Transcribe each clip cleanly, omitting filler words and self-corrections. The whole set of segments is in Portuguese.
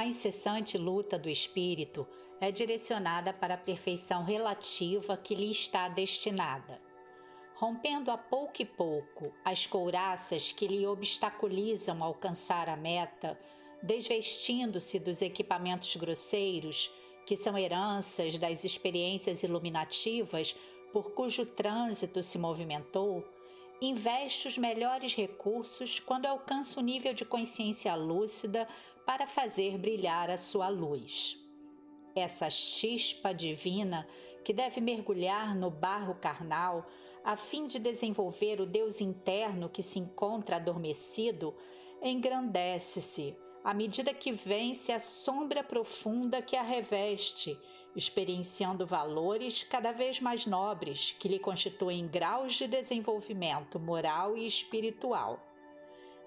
A incessante luta do espírito é direcionada para a perfeição relativa que lhe está destinada. Rompendo a pouco e pouco as couraças que lhe obstaculizam alcançar a meta, desvestindo-se dos equipamentos grosseiros, que são heranças das experiências iluminativas por cujo trânsito se movimentou, investe os melhores recursos quando alcança o nível de consciência lúcida para fazer brilhar a sua luz. Essa chispa divina que deve mergulhar no barro carnal a fim de desenvolver o Deus interno que se encontra adormecido, engrandece-se à medida que vence a sombra profunda que a reveste, experienciando valores cada vez mais nobres que lhe constituem graus de desenvolvimento moral e espiritual.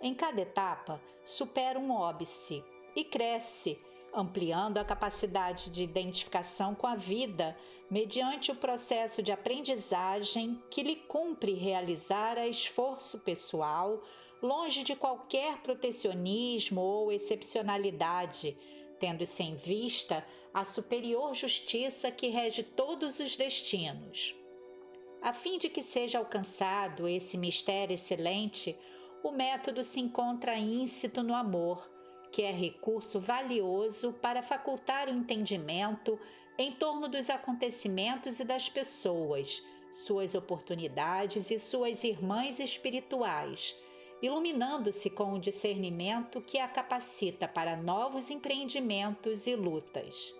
Em cada etapa, supera um óbice e cresce, ampliando a capacidade de identificação com a vida mediante o processo de aprendizagem que lhe cumpre realizar a esforço pessoal, longe de qualquer protecionismo ou excepcionalidade, tendo-se em vista a superior justiça que rege todos os destinos. A fim de que seja alcançado esse mistério excelente, o método se encontra íncito no amor, que é recurso valioso para facultar o entendimento em torno dos acontecimentos e das pessoas, suas oportunidades e suas irmãs espirituais, iluminando-se com o discernimento que a capacita para novos empreendimentos e lutas.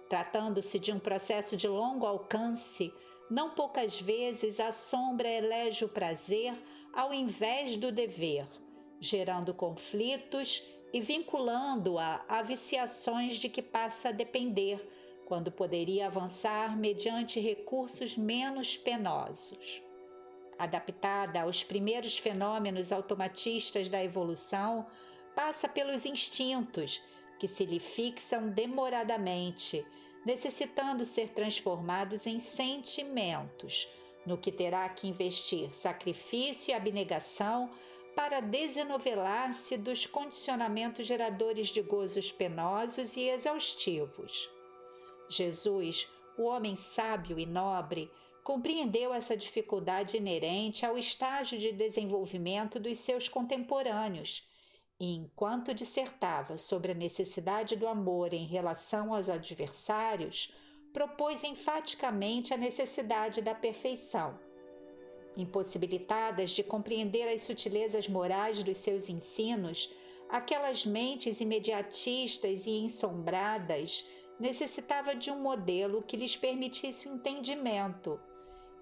Tratando-se de um processo de longo alcance, não poucas vezes a sombra elege o prazer ao invés do dever, gerando conflitos e vinculando-a a viciações de que passa a depender, quando poderia avançar mediante recursos menos penosos. Adaptada aos primeiros fenômenos automatistas da evolução, passa pelos instintos, que se lhe fixam demoradamente, necessitando ser transformados em sentimentos, no que terá que investir sacrifício e abnegação para desenovelar-se dos condicionamentos geradores de gozos penosos e exaustivos. Jesus, o homem sábio e nobre, compreendeu essa dificuldade inerente ao estágio de desenvolvimento dos seus contemporâneos e, enquanto dissertava sobre a necessidade do amor em relação aos adversários, propôs enfaticamente a necessidade da perfeição. Impossibilitadas de compreender as sutilezas morais dos seus ensinos, aquelas mentes imediatistas e ensombradas necessitavam de um modelo que lhes permitisse o entendimento.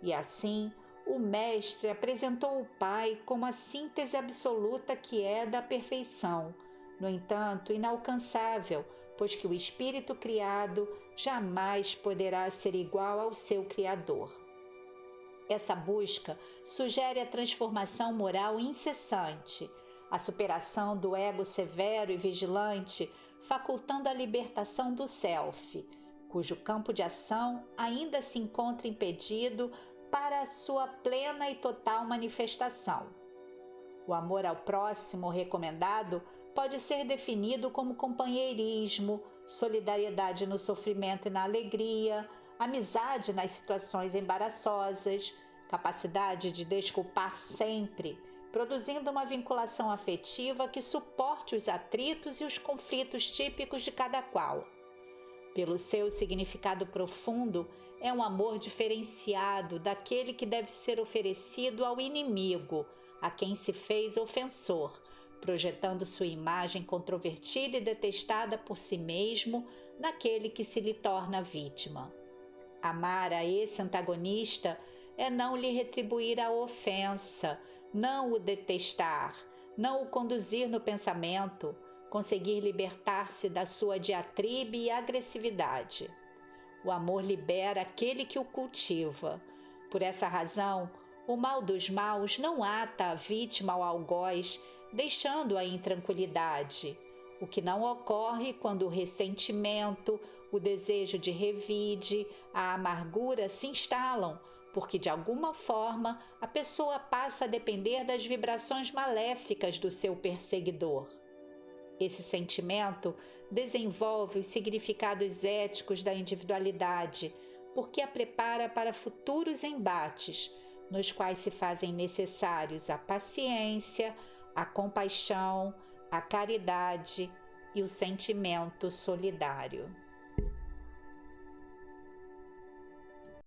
E assim, o Mestre apresentou o Pai como a síntese absoluta que é da perfeição, no entanto inalcançável, pois que o espírito criado jamais poderá ser igual ao seu Criador. Essa busca sugere a transformação moral incessante, a superação do ego severo e vigilante, facultando a libertação do self, cujo campo de ação ainda se encontra impedido para a sua plena e total manifestação. O amor ao próximo recomendado pode ser definido como companheirismo, solidariedade no sofrimento e na alegria, amizade nas situações embaraçosas, capacidade de desculpar sempre, produzindo uma vinculação afetiva que suporte os atritos e os conflitos típicos de cada qual. Pelo seu significado profundo, é um amor diferenciado daquele que deve ser oferecido ao inimigo, a quem se fez ofensor, projetando sua imagem controvertida e detestada por si mesmo naquele que se lhe torna vítima. Amar a esse antagonista é não lhe retribuir a ofensa, não o detestar, não o conduzir no pensamento, conseguir libertar-se da sua diatribe e agressividade. O amor libera aquele que o cultiva. Por essa razão, o mal dos maus não ata a vítima ao algoz, deixando-a em tranquilidade, o que não ocorre quando o ressentimento, o desejo de revide, a amargura se instalam, porque de alguma forma a pessoa passa a depender das vibrações maléficas do seu perseguidor. Esse sentimento desenvolve os significados éticos da individualidade, porque a prepara para futuros embates, nos quais se fazem necessários a paciência, a compaixão, a caridade e o sentimento solidário.